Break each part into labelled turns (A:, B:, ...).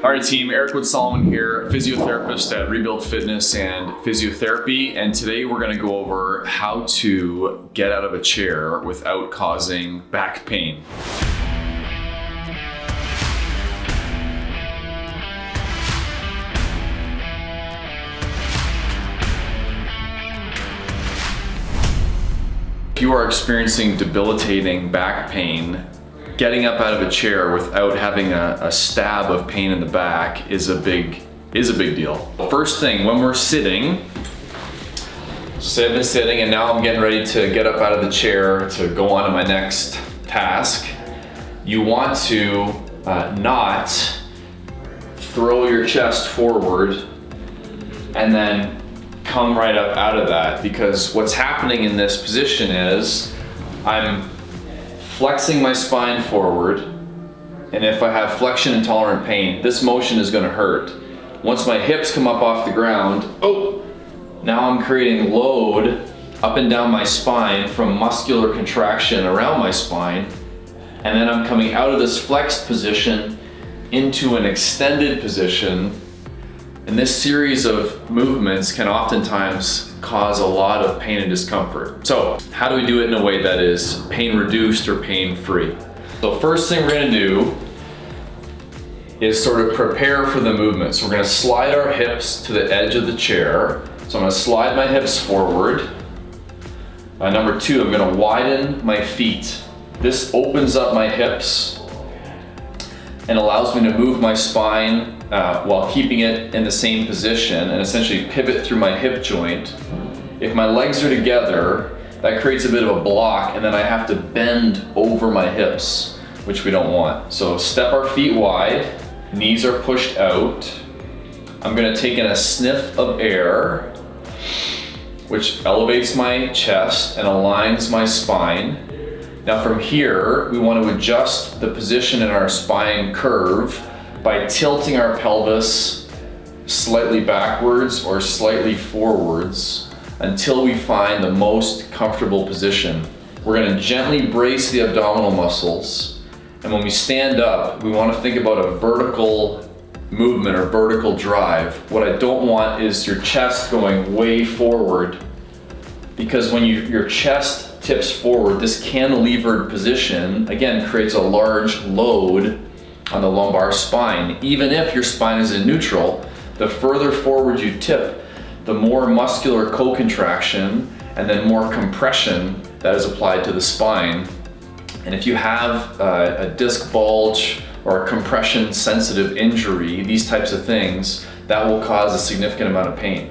A: All right, team, Eric Wood-Solomon here, physiotherapist at Rebuild Fitness and Physiotherapy, and today we're going to go over how to get out of a chair without causing back pain. If you are experiencing debilitating back pain, getting up out of a chair without having a stab of pain in the back is a big deal. First thing, when we're sitting, say I've been sitting and now I'm getting ready to get up out of the chair to go on to my next task, you want to not throw your chest forward and then come right up out of that, because what's happening in this position is I'm flexing my spine forward, and if I have flexion intolerant pain, this motion is going to hurt. Once my hips come up off the ground, now I'm creating load up and down my spine from muscular contraction around my spine, and then I'm coming out of this flexed position into an extended position, and this series of movements can oftentimes cause a lot of pain and discomfort. So how do we do it in a way that is pain reduced or pain free? So first thing we're gonna do is sort of prepare for the movement. So we're gonna slide our hips to the edge of the chair. So I'm gonna slide my hips forward. Number two, I'm gonna widen my feet. This opens up my hips and allows me to move my spine while keeping it in the same position and essentially pivot through my hip joint. If my legs are together, that creates a bit of a block, and then I have to bend over my hips, which we don't want. So step our feet wide, knees are pushed out. I'm gonna take in a sniff of air, which elevates my chest and aligns my spine. Now from here, we want to adjust the position in our spine curve by tilting our pelvis slightly backwards or slightly forwards until we find the most comfortable position. We're going to gently brace the abdominal muscles, and when we stand up, we want to think about a vertical movement or vertical drive. What I don't want is your chest going way forward, because when your chest tips forward, this cantilevered position again creates a large load on the lumbar spine. Even if your spine is in neutral, the further forward you tip, the more muscular co-contraction and then more compression that is applied to the spine. And if you have a disc bulge or a compression sensitive injury, these types of things, that will cause a significant amount of pain.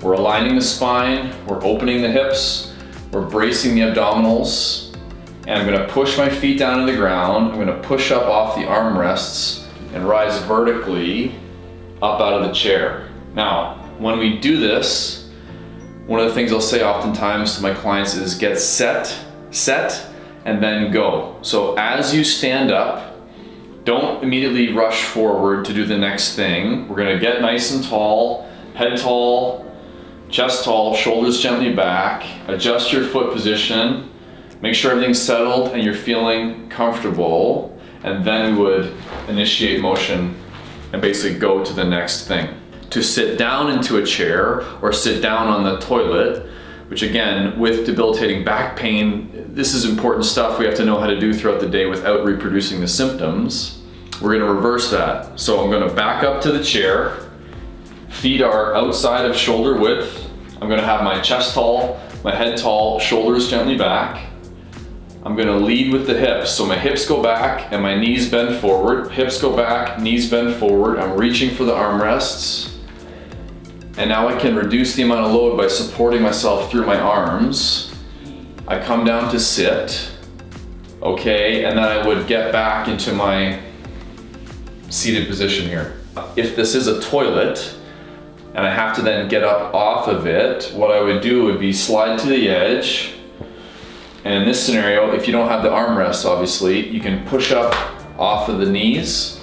A: We're aligning the spine, we're opening the hips, we're bracing the abdominals, and I'm gonna push my feet down to the ground. I'm gonna push up off the armrests and rise vertically up out of the chair. Now, when we do this, one of the things I'll say oftentimes to my clients is get set, and then go. So as you stand up, don't immediately rush forward to do the next thing. We're gonna get nice and tall, head tall, chest tall, shoulders gently back, adjust your foot position, make sure everything's settled and you're feeling comfortable, and then we would initiate motion and basically go to the next thing. To sit down into a chair or sit down on the toilet, which again, with debilitating back pain, this is important stuff we have to know how to do throughout the day without reproducing the symptoms. We're gonna reverse that. So I'm gonna back up to the chair, feet are outside of shoulder width. I'm gonna have my chest tall, my head tall, shoulders gently back. I'm gonna lead with the hips. So my hips go back and my knees bend forward. Hips go back, knees bend forward. I'm reaching for the armrests. And now I can reduce the amount of load by supporting myself through my arms. I come down to sit, okay, and then I would get back into my seated position here. If this is a toilet, and I have to then get up off of it, what I would do would be slide to the edge. And in this scenario, if you don't have the armrests, obviously, you can push up off of the knees.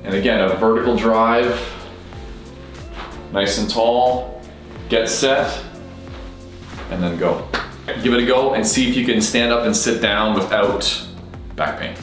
A: And again, a vertical drive, nice and tall, get set, and then go. Give it a go and see if you can stand up and sit down without back pain.